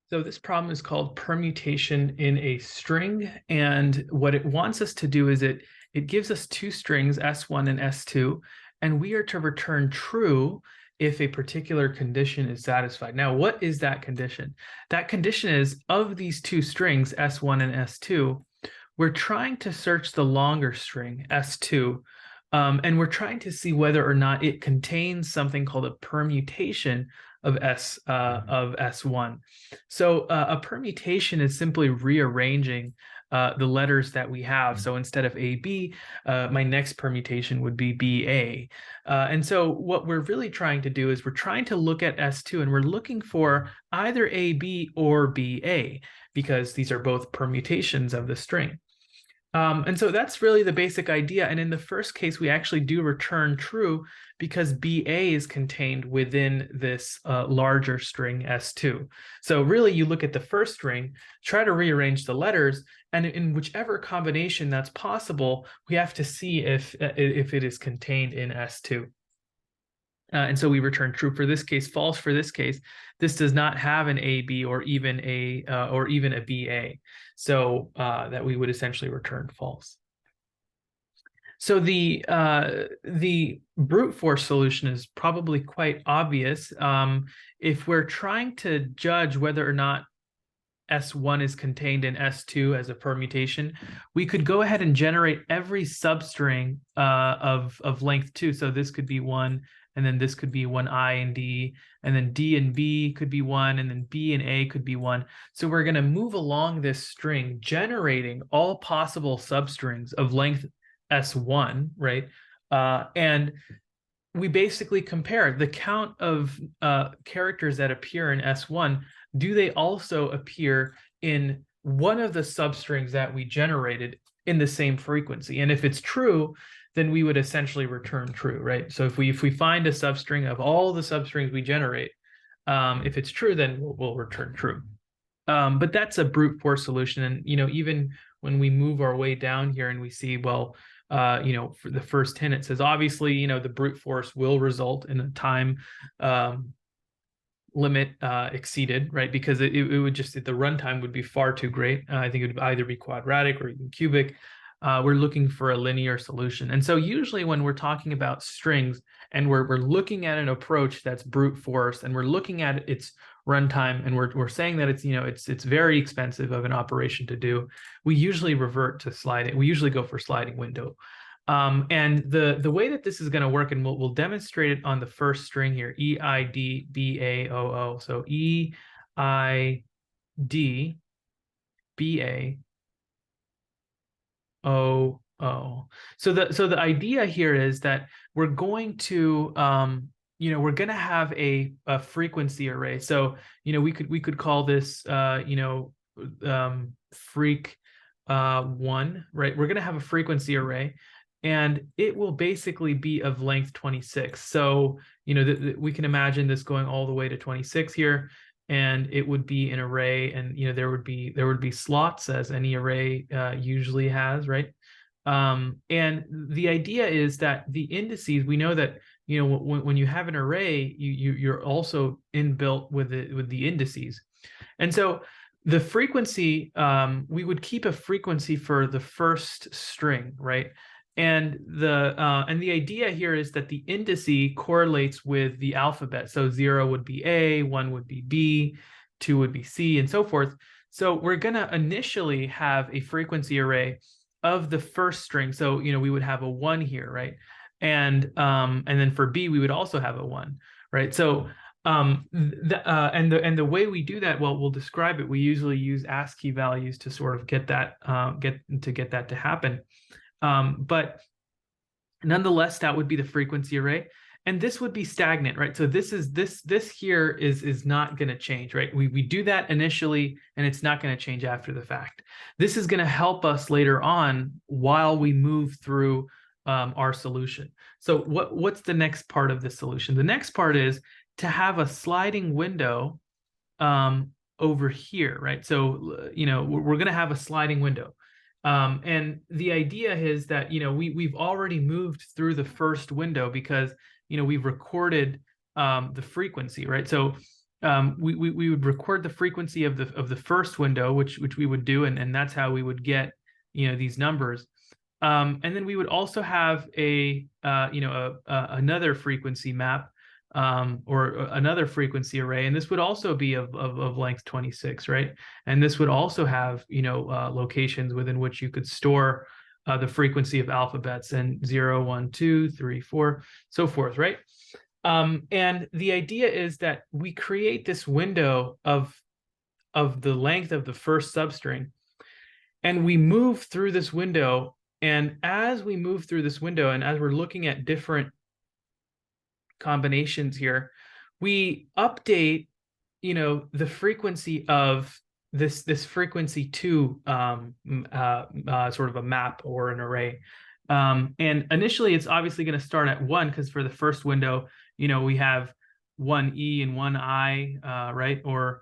So this problem is called permutation in a string, and what it wants us to do is it gives us two strings, S1 and S2, and we are to return true if a particular condition is satisfied. Now, what is that condition? That condition is of these two strings, S1 and S2, we're trying to search the longer string, S2, and we're trying to see whether or not it contains something called a permutation of S1. So a permutation is simply rearranging the letters that we have. So instead of AB, my next permutation would be BA. And so what we're really trying to do is we're trying to look at S2 and we're looking for either AB or BA because these are both permutations of the string. And so that's really the basic idea. And in the first case, we actually do return true because BA is contained within this larger string S2. So really, you look at the first string, try to rearrange the letters, and in whichever combination that's possible, we have to see if it is contained in S2. And so we return true for this case, false for this case. This does not have an AB or even a BA, so that we would essentially return false. So the brute force solution is probably quite obvious. If we're trying to judge whether or not S1 is contained in S2 as a permutation, we could go ahead and generate every substring of length 2. So this could be 1, and then this could be 1 I and D, and then D and B could be 1, and then B and A could be 1. So we're going to move along this string, generating all possible substrings of length S1, right? And we basically compare the count of characters that appear in S1. Do they also appear in one of the substrings that we generated in the same frequency? And if it's true, then we would essentially return true, right? So if we find a substring of all the substrings we generate, if it's true, then we'll return true. But that's a brute force solution. And even when we move our way down here and we see, well, for the first 10, it says obviously, the brute force will result in a time limit exceeded, right? Because it would just, the runtime would be far too great. I think it would either be quadratic or even cubic. We're looking for a linear solution. And so usually when we're talking about strings and we're looking at an approach that's brute force and we're looking at its runtime and we're saying that it's very expensive of an operation to do, we usually revert to sliding. We usually go for sliding window. And the way that this is going to work, and we'll demonstrate it on the first string here, EIDBAOO. So EIDBAOO. So the idea here is that we're going to we're going to have a frequency array. So we could call this freak 1, right? We're going to have a frequency array, and it will basically be of length 26. So we can imagine this going all the way to 26 here, and it would be an array, and there would be slots, as any array usually has, right? And the idea is that the indices, we know that when you have an array, you're also inbuilt with the indices, and so the frequency, we would keep a frequency for the first string, right? And the idea here is that the indice correlates with the alphabet. So 0 would be A, 1 would be B, 2 would be C, and so forth. So we're going to initially have a frequency array of the first string. So we would have a 1 here, right? And then for B, we would also have a 1, right? So the way we do that, well, we'll describe it. We usually use ASCII values to sort of get that to happen. But nonetheless, that would be the frequency array, and this would be stagnant, right? So this here is not going to change, right? We do that initially, and it's not going to change after the fact. This is going to help us later on while we move through our solution. So what's the next part of the solution? The next part is to have a sliding window over here, right? So we're going to have a sliding window. And the idea is that we've already moved through the first window because we've recorded the frequency, right? So we would record the frequency of the first window, which we would do, and that's how we would get, these numbers. And then we would also have another frequency map, or another frequency array, and this would also be of length 26, right? And this would also have, locations within which you could store the frequency of alphabets, and 0, 1, 2, 3, 4, so forth, right? And the idea is that we create this window of the length of the first substring, and we move through this window. And as we move through this window, and as we're looking at different combinations here, we update, the frequency of this frequency to sort of a map or an array. And initially, it's obviously going to start at 1, because for the first window, we have 1E and 1I, right? Or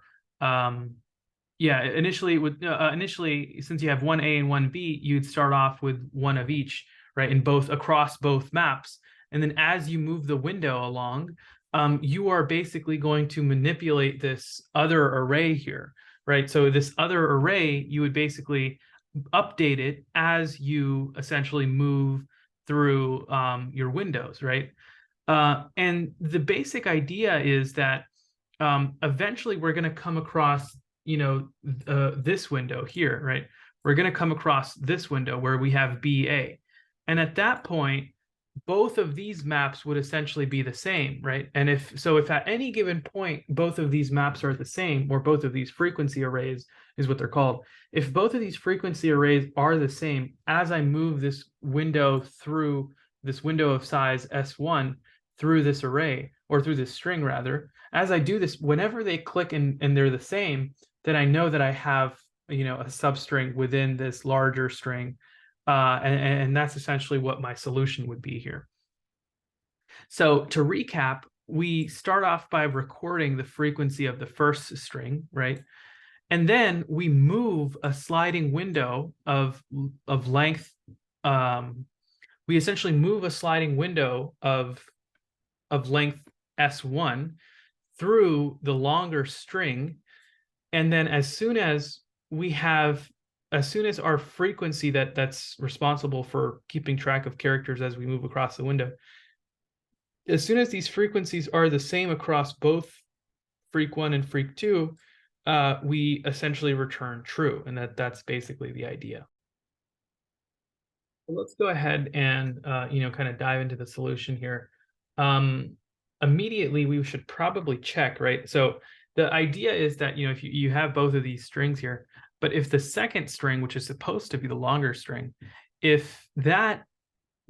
yeah, initially since you have 1A and 1B, you'd start off with one of each, right? In both, across both maps. And then as you move the window along, you are basically going to manipulate this other array here, right? So this other array, you would basically update it as you essentially move through your windows, right? And the basic idea is that eventually we're going to come across, this window here, right? We're going to come across this window where we have BA. And at that point, both of these maps would essentially be the same, right? And if at any given point, both of these maps are the same, or both of these frequency arrays is what they're called. If both of these frequency arrays are the same, as I move this window through this window of size S1 through this array, or through this string rather, as I do this, whenever they click and they're the same, then I know that I have, a substring within this larger string. And that's essentially what my solution would be here. So to recap, we start off by recording the frequency of the first string, right? And then we move a sliding window of length. We essentially move a sliding window of length S1 through the longer string. And then as soon as our frequency that's responsible for keeping track of characters as we move across the window, as soon as these frequencies are the same across both freq1 and freq2, we essentially return true, and that's basically the idea. Well, let's go ahead and kind of dive into the solution here. Immediately, we should probably check, right? So the idea is that if you have both of these strings here, but if the second string, which is supposed to be the longer string, if that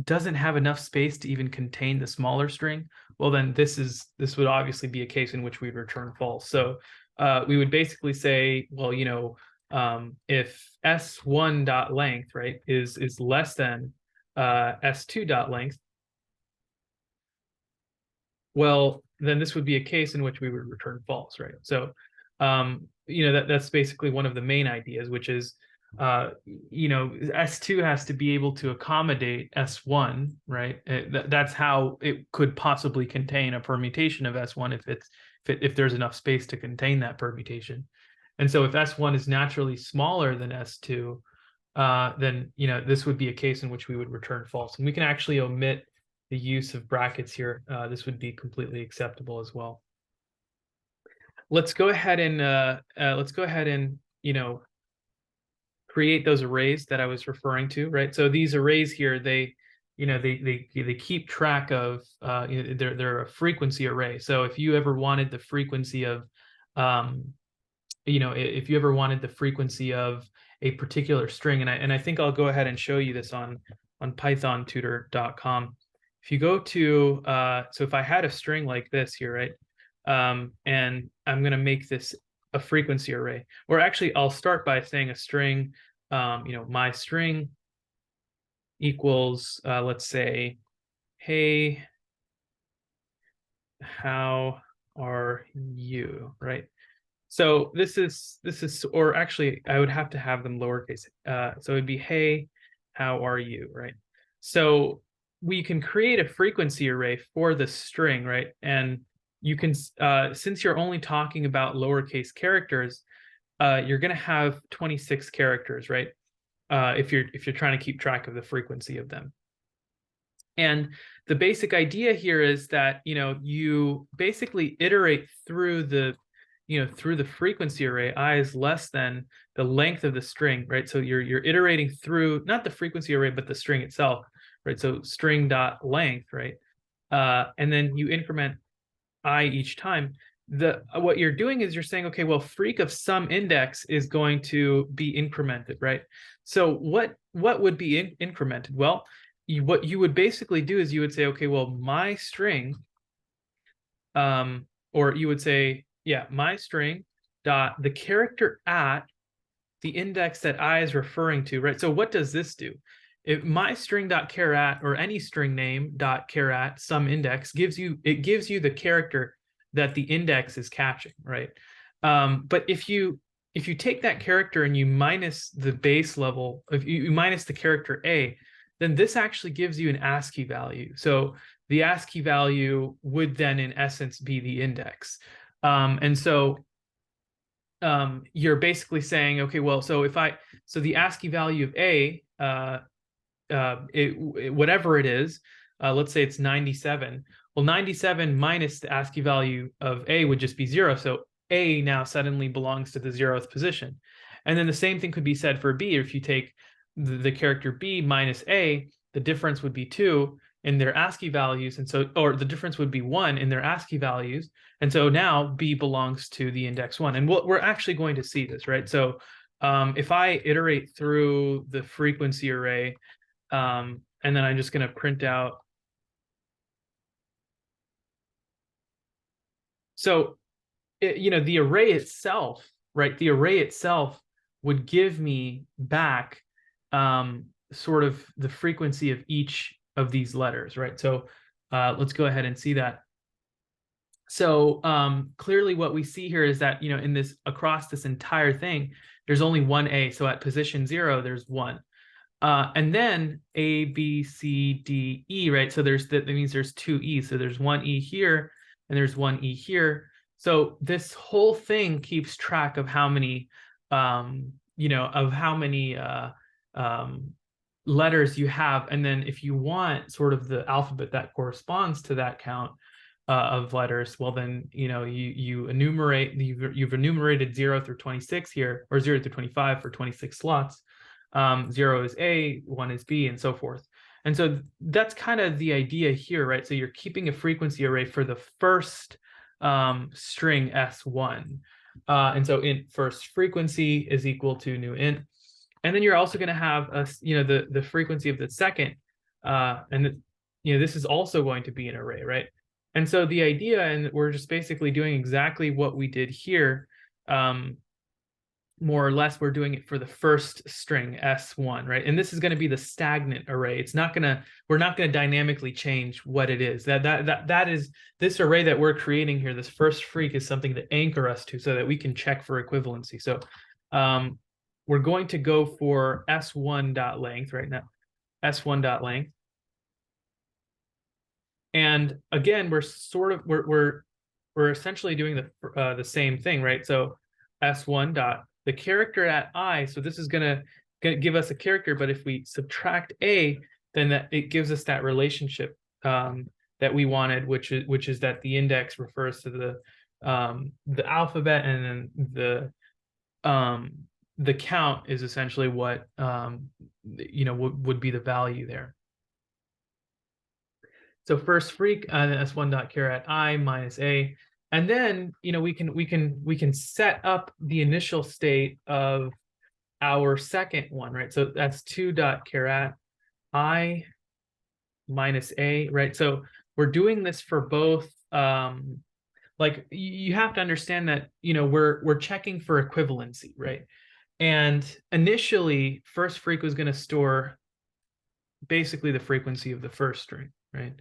doesn't have enough space to even contain the smaller string, well, then this would obviously be a case in which we'd return false. So we would basically say, well, if s1.length, right, is less than s2.length, well, then this would be a case in which we would return false, right? So that's basically one of the main ideas, which is S2 has to be able to accommodate S1, right? That's how it could possibly contain a permutation of S1 if there's enough space to contain that permutation. And so if S1 is naturally smaller than S2, then this would be a case in which we would return false. And we can actually omit the use of brackets here. This would be completely acceptable as well. Let's go ahead and create those arrays that I was referring to, right? So these arrays here, they keep track of, they're a frequency array. So if you ever wanted the frequency of, if you ever wanted the frequency of a particular string, and I think I'll go ahead and show you this on pythontutor.com. If you go to, so if I had a string like this here, right? And I'm going to make this a frequency array, or actually I'll start by saying a string, my string equals, let's say, hey, how are you, right? So this is, or actually I would have to have them lowercase. So it'd be, hey, how are you, right? So we can create a frequency array for the string, right? And you can, since you're only talking about lowercase characters, you're going to have 26 characters, right? If you're trying to keep track of the frequency of them. And the basic idea here is that, you basically iterate through the, through the frequency array. I is less than the length of the string, right? So you're iterating through not the frequency array, but the string itself, right? So string dot length, right? And then you increment I each time. What you're doing is you're saying, okay, well, freq of some index is going to be incremented, right? So what would be incremented? Well, what you would basically do is you would say, okay, well, my string, or you would say, yeah, my string dot the character at the index that I is referring to, right? So what does this do? If my string dot char at, or any string name dot char at some index gives you the character that the index is catching, right? But if you take that character and you minus the base level, if you minus the character A, then this actually gives you an ASCII value. So the ASCII value would then in essence be the index. And so you're basically saying, okay, well, so the ASCII value of A, whatever it is, let's say it's 97. Well, 97 minus the ASCII value of A would just be 0. So A now suddenly belongs to the 0th position. And then the same thing could be said for B. If you take the character B minus A, the difference would be 2 in their ASCII values. And so, or the difference would be 1 in their ASCII values. And so now B belongs to the index 1. And we're actually going to see this, right? So if I iterate through the frequency array, and then I'm just going to print out. So, the array itself, right? The array itself would give me back sort of the frequency of each of these letters, right? So let's go ahead and see that. So clearly what we see here is that, in this, across this entire thing, there's only one A. So at position 0, there's 1. And then A, B, C, D, E, right? So that means there's 2 E's. So there's 1 E here, and there's 1 E here. So this whole thing keeps track of how many, letters you have. And then if you want sort of the alphabet that corresponds to that count of letters, well, then, you enumerate, you've enumerated 0 through 26 here, or 0 through 25 for 26 slots. 0 is A, 1 is B, and so forth. And so that's kind of the idea here, right? So you're keeping a frequency array for the first string S1. And so int first frequency is equal to new int. And then you're also going to have the frequency of the second. And this is also going to be an array, right? And so the idea, and we're just basically doing exactly what we did here. More or less, we're doing it for the first string S1, right? And this is going to be the stagnant array. We're not going to dynamically change what it is. That is this array that we're creating here. This first freq is something to anchor us to so that we can check for equivalency. So we're going to go for S1.length right now, S1.length. And again, we're essentially doing the same thing, right? So S1 dot the character at I, so this is gonna give us a character, but if we subtract A, then it gives us that relationship that we wanted, which is that the index refers to the alphabet, and then the count is essentially what would be the value there. So first freq S1 dot char at I minus A. And then, we can set up the initial state of our second one, right? So that's 2 dot char at I minus A, right? So we're doing this for both. Like, you have to understand that, we're checking for equivalency, right? And initially, first freq was going to store basically the frequency of the first string, right?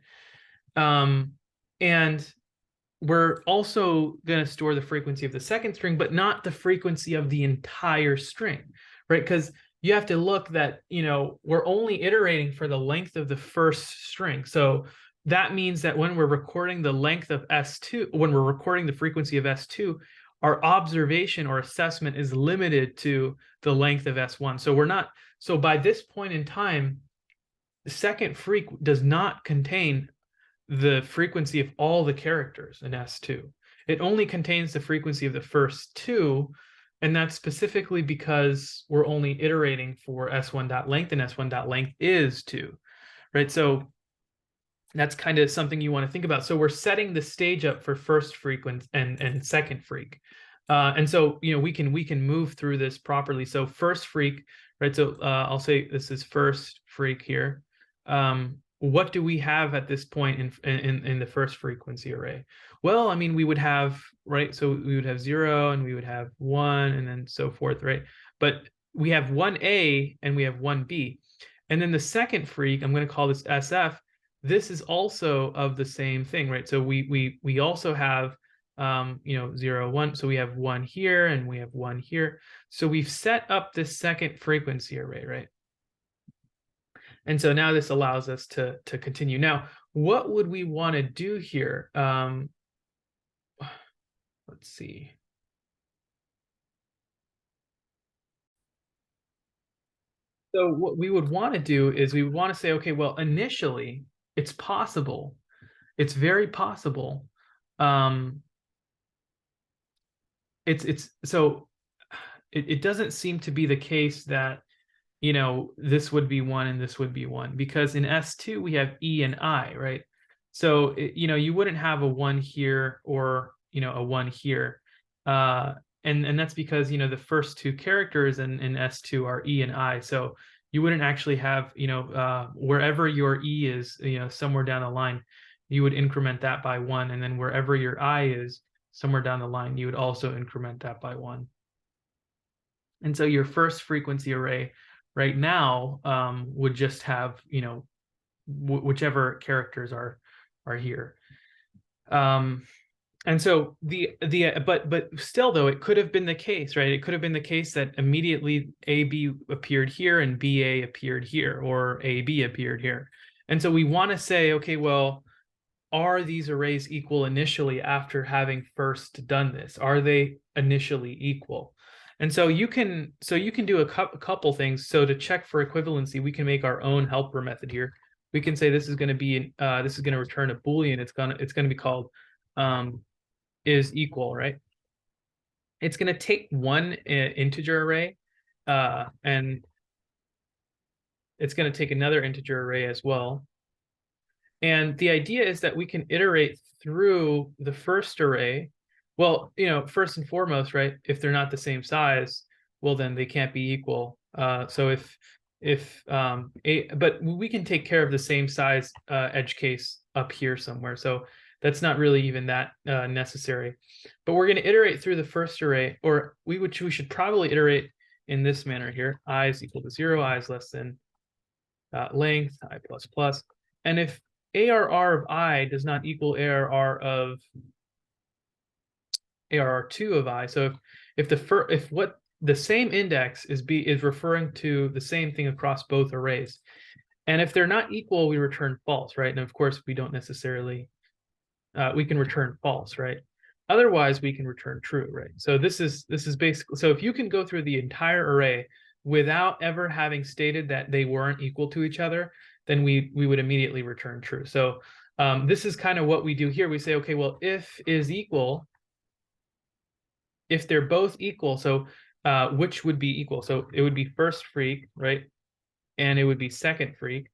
And we're also going to store the frequency of the second string, but not the frequency of the entire string, right? Because you have to look that, we're only iterating for the length of the first string. So that means that when we're recording the length of S2, when we're recording the frequency of S2, our observation or assessment is limited to the length of S1. So we're not, so by this point in time, the second freak does not contain the frequency of all the characters in S2. It only contains the frequency of the first two, and that's specifically because we're only iterating for S1.length, and S1.length is 2, right? So that's kind of something you want to think about. So we're setting the stage up for first freak and second freak. And so, we can move through this properly. So first freak, right? So I'll say this is first freak here. What do we have at this point in the first frequency array? Well, I mean, we would have, right? So we would have 0 and we would have 1 and then so forth, right? But we have 1A and we have 1B. And then the second freak, I'm going to call this SF. This is also of the same thing, right? So we also have 0, 1. So we have 1 here and we have 1 here. So we've set up this second frequency array, right? And so now this allows us to continue. Now, what would we want to do here? Let's see. So what we would want to do is we would want to say, okay, well, initially, it's possible. It's very possible. It's so it doesn't seem to be the case that this would be 1 and this would be 1, because in S2 we have E and I, right? So you wouldn't have a 1 here or a 1 here, and that's because the first two characters in S2 are E and I, so you wouldn't actually have wherever your E is, somewhere down the line, you would increment that by 1, and then wherever your I is somewhere down the line, you would also increment that by 1. And so your first frequency array right now would just have whichever characters are here. And so but still, though, it could have been the case, right? It could have been the case that immediately AB appeared here and BA appeared here, or AB appeared here. And so we want to say, okay, well, are these arrays equal initially after having first done this? Are they initially equal? And so you can do a couple things. So to check for equivalency, we can make our own helper method here. We can say this is going to be this is going to return a Boolean. It's going to be called is equal, right? It's going to take one integer array, and it's going to take another integer array as well. And the idea is that we can iterate through the first array. Well, first and foremost, right? If they're not the same size, well, then they can't be equal. So but we can take care of the same size edge case up here somewhere. So that's not really even that necessary. But we're going to iterate through the first array, or we should probably iterate in this manner here. I is equal to 0, I is less than length, I plus plus. And if ARR of I does not equal ARR of ARR2 of I, so if what the same index is referring to the same thing across both arrays, and if they're not equal, we return false, right? And of course, we don't necessarily we can return false, right? Otherwise, we can return true, right? So this is basically, so if you can go through the entire array without ever having stated that they weren't equal to each other, then we would immediately return true. So this is kind of what we do here. We say, okay, well, if is equal, if they're both equal, so which would be equal? So it would be first freak, right? And it would be second freak.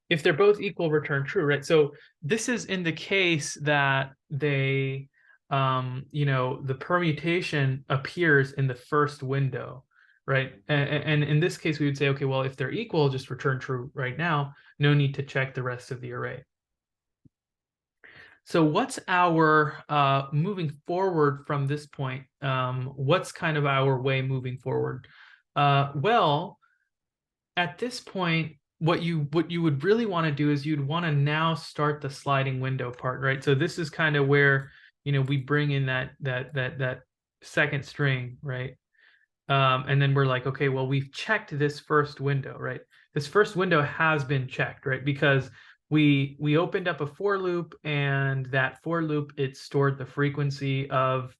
If they're both equal, return true, right? So this is in the case that they, the permutation appears in the first window, right? And in this case, we would say, okay, well, if they're equal, just return true right now. No need to check the rest of the array. So what's our moving forward from this point? What's kind of our way moving forward? Well, at this point, what you would really want to do is you'd want to now start the sliding window part, right? So this is kind of where we bring in that second string, right? And then we're like, okay, well, we've checked this first window, right? This first window has been checked, right? Because we opened up a for loop, and that for loop, it stored the frequency of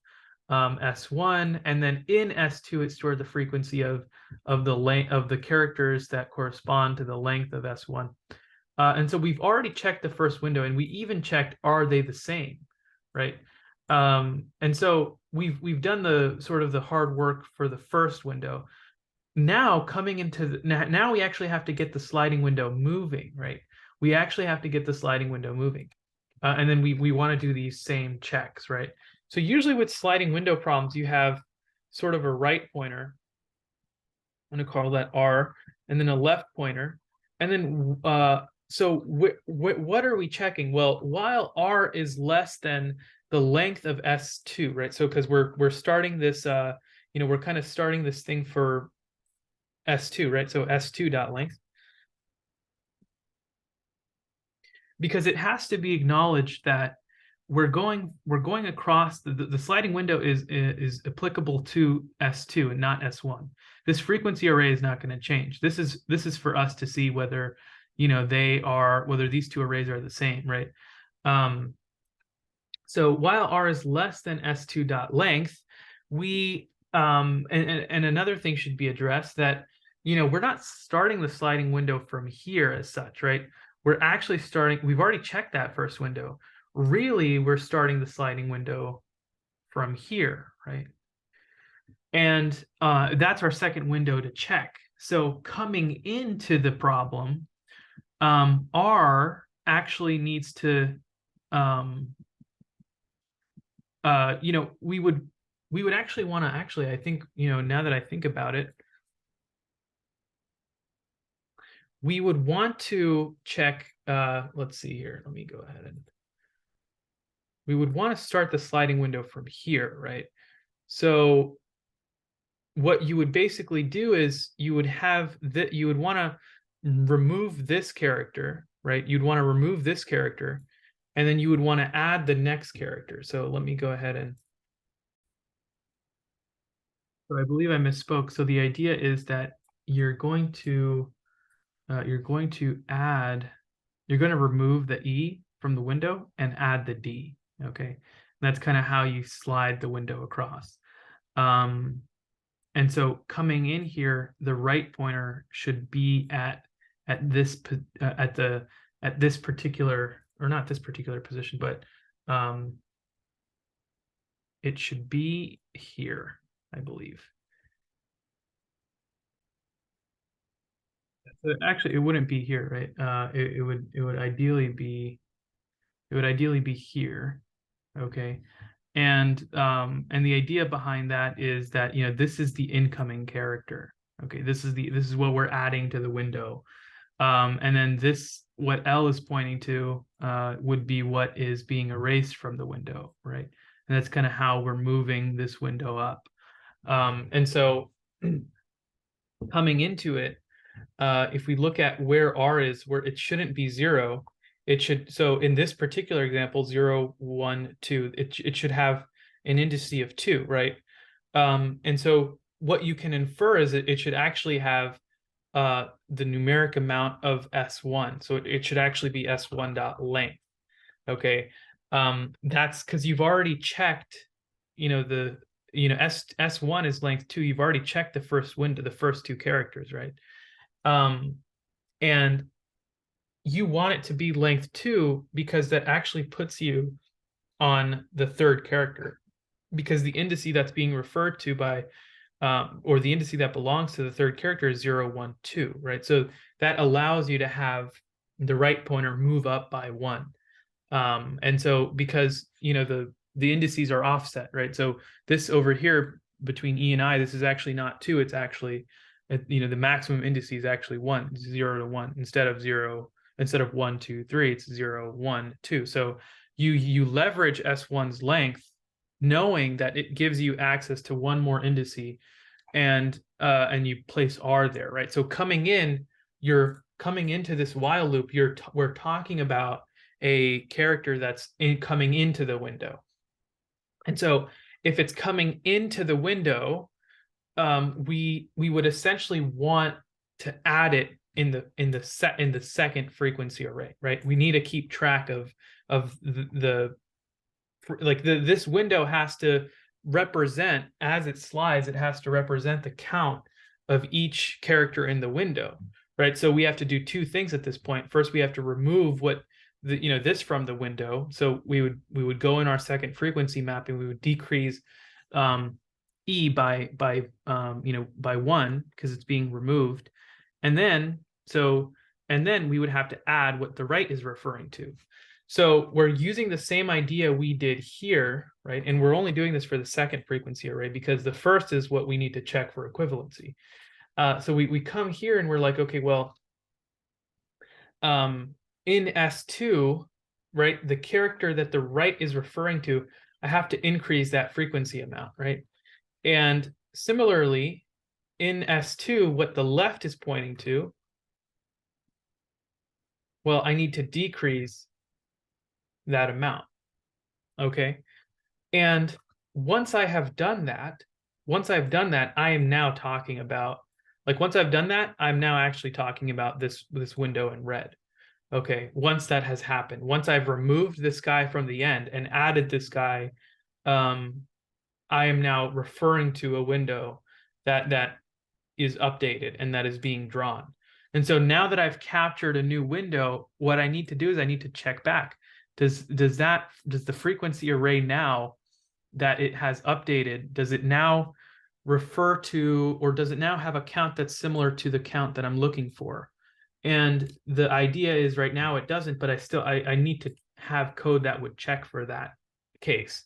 S1, and then in S2 it stored the frequency of the length of the characters that correspond to the length of S1. And so we've already checked the first window, and we even checked, are they the same, right? And so we've done the sort of the hard work for the first window. Now coming into now we actually have to get the sliding window moving, right? We actually have to get the sliding window moving. And then we want to do these same checks, right? So usually with sliding window problems, you have sort of a right pointer. I'm going to call that R, and then a left pointer. And then, so what are we checking? Well, while R is less than the length of S2, right? So because we're starting this, we're kind of starting this thing for S2, right? So S2 dot length. Because it has to be acknowledged that we're going across the sliding window is applicable to S2 and not S1. This frequency array is not going to change. This is for us to see whether whether these two arrays are the same, right? So while R is less than S2 dot length, we and another thing should be addressed, that we're not starting the sliding window from here as such, right? We're actually starting, we've already checked that first window. Really, we're starting the sliding window from here, right? And that's our second window to check. So coming into the problem, R actually needs to, we would actually want to I think, now that I think about it, we would want to check, let's see here. Let me go ahead and we would want to start the sliding window from here, right? So what you would basically do is you would want to remove this character, right? You'd want to remove this character, and then you would want to add the next character. So let me go ahead and, so I believe I misspoke. So the idea is that you're going to remove the E from the window and add the D. Okay, and that's kind of how you slide the window across. And so coming in here, the right pointer should be at this particular, or not this particular position, but it should be here, I believe. Actually, it wouldn't be here, right? It would ideally be here. Okay. And the idea behind that is that this is the incoming character. Okay, this is what we're adding to the window. And then what L is pointing to would be what is being erased from the window, right? And that's kind of how we're moving this window up. And so coming into it, if we look at where R is, where it shouldn't be 0, it should, so in this particular example, 0, 1, 2, it should have an indice of 2, right? And so what you can infer is that it should actually have the numeric amount of S1. So it should actually be S1 dot length. Okay. That's because you've already checked, S1 is length 2. You've already checked the first window, the first two characters, right? And you want it to be length 2 because that actually puts you on the third character, because the indice that's being referred to by or the indice that belongs to the third character is 0, 1, 2, right? So that allows you to have the right pointer move up by 1. And so because the indices are offset, right? So this over here between E and I, this is actually not 2, it's actually the maximum indice is actually 1, 0 to 1 instead of 1, 2, 3, it's 0, 1, 2. So you leverage S1's length, knowing that it gives you access to one more indice, and you place R there, right? So you're coming into this while loop, we're talking about a character that's coming into the window. And so if it's coming into the window, we would essentially want to add it in the second frequency array, right? We need to keep track of this window has to represent, as it slides, it has to represent the count of each character in the window, right? So we have to do two things at this point. First, we have to remove this from the window. So we would go in our second frequency mapping, we would decrease E by by 1 because it's being removed. And then we would have to add what the right is referring to. So we're using the same idea we did here, right? And we're only doing this for the second frequency array because the first is what we need to check for equivalency. So we come here and we're like, okay, well, in S2, right, the character that the right is referring to, I have to increase that frequency amount, right? And similarly, in S2, what the left is pointing to, well, I need to decrease that amount, okay? And once I've done that, I am now talking about, once I've done that, I'm now actually talking about this window in red. Okay, once that has happened, once I've removed this guy from the end and added this guy, I am now referring to a window that is updated and that is being drawn. And so now that I've captured a new window, what I need to do is I need to check back. Does the frequency array now that it has updated, does it now refer to, or does it now have a count that's similar to the count that I'm looking for? And the idea is right now it doesn't, but I need to have code that would check for that case.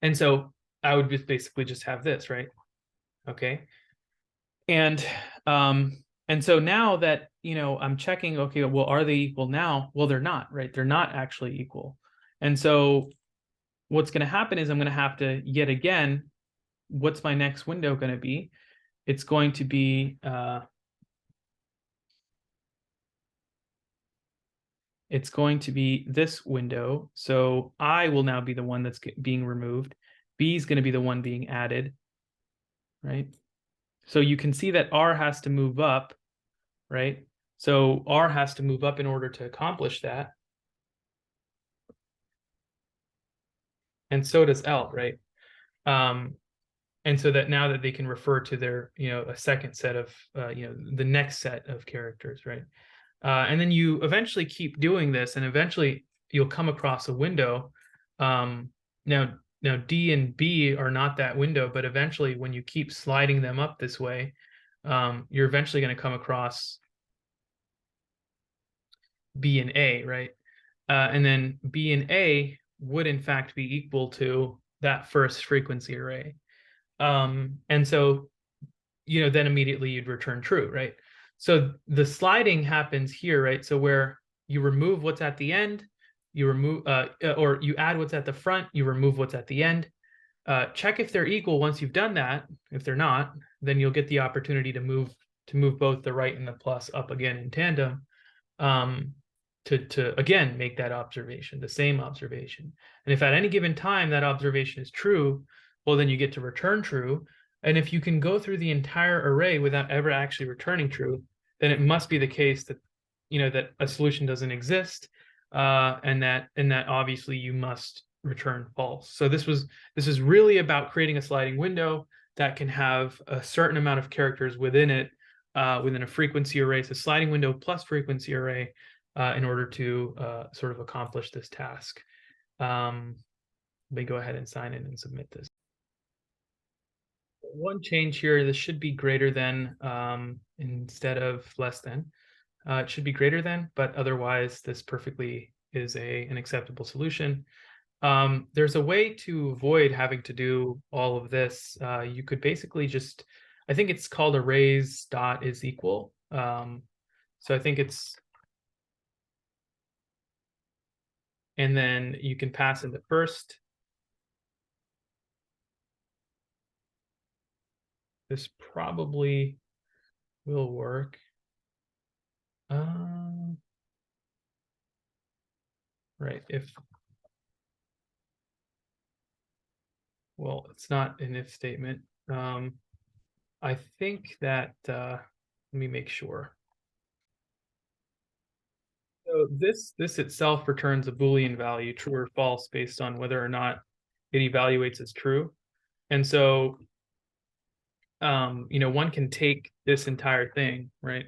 And so I would just basically just have this, right? Okay. And so now that, I'm checking, okay, well, are they equal now? Well, they're not, right? They're not actually equal. And so what's going to happen is I'm going to have to, yet again, what's my next window going to be? It's going to be, this window. So I will now be the one that's being removed. B is going to be the one being added, right? So you can see that R has to move up, right? So R has to move up in order to accomplish that. And so does L, right? And so that now that they can refer to their, a second set of, the next set of characters, right? And then you eventually keep doing this, and eventually you'll come across a window. Now D and B are not that window, but eventually when you keep sliding them up this way, you're eventually going to come across B and A, right? And then B and A would in fact be equal to that first frequency array. And so, then immediately you'd return true, right? So the sliding happens here, right? So where you remove what's at the end, you remove, or you add what's at the front, you remove what's at the end. Check if they're equal once you've done that. If they're not, then you'll get the opportunity to move both the right and the plus up again in tandem. To again make that observation, the same observation. And if at any given time that observation is true, well, then you get to return true. And if you can go through the entire array without ever actually returning true, then it must be the case that that a solution doesn't exist, and that obviously you must return false. So this is really about creating a sliding window that can have a certain amount of characters within it, within a frequency array. So sliding window plus frequency array, in order to sort of accomplish this task. Let me go ahead and sign in and submit this. One change here, this should be greater than instead of less than. It should be greater than, but otherwise this perfectly is an acceptable solution. There's a way to avoid having to do all of this. You could basically just, I think it's called arrays dot is equal. So I think it's, and then you can pass in the first. This probably will work. Right, well, it's not an if statement. I think that Let me make sure. So this itself returns a Boolean value, true or false, based on whether or not it evaluates as true. And so, one can take this entire thing, right?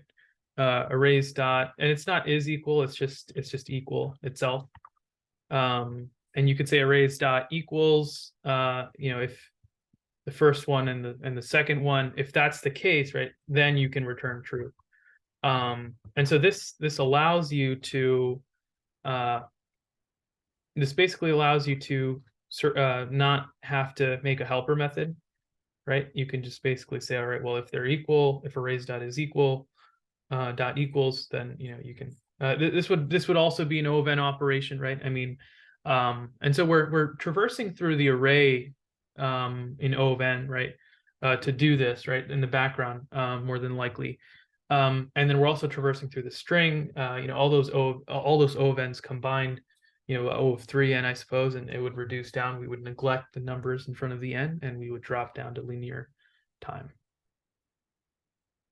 Arrays dot, and it's not is equal, it's just equal itself. And you could say arrays dot equals, if the first one and the second one, if that's the case, right, then you can return true. And so this allows you to this basically allows you to not have to make a helper method, right? You can just basically say, all right, well, if they're equal, if arrays dot is equal, dot equals, then you can. This would also be an O of n operation, right? I mean, and so we're traversing through the array in O of n, right? To do this, right, in the background, more than likely. And then we're also traversing through the string, all those O of n's combined, O of 3n, I suppose, and it would reduce down. We would neglect the numbers in front of the n, and we would drop down to linear time.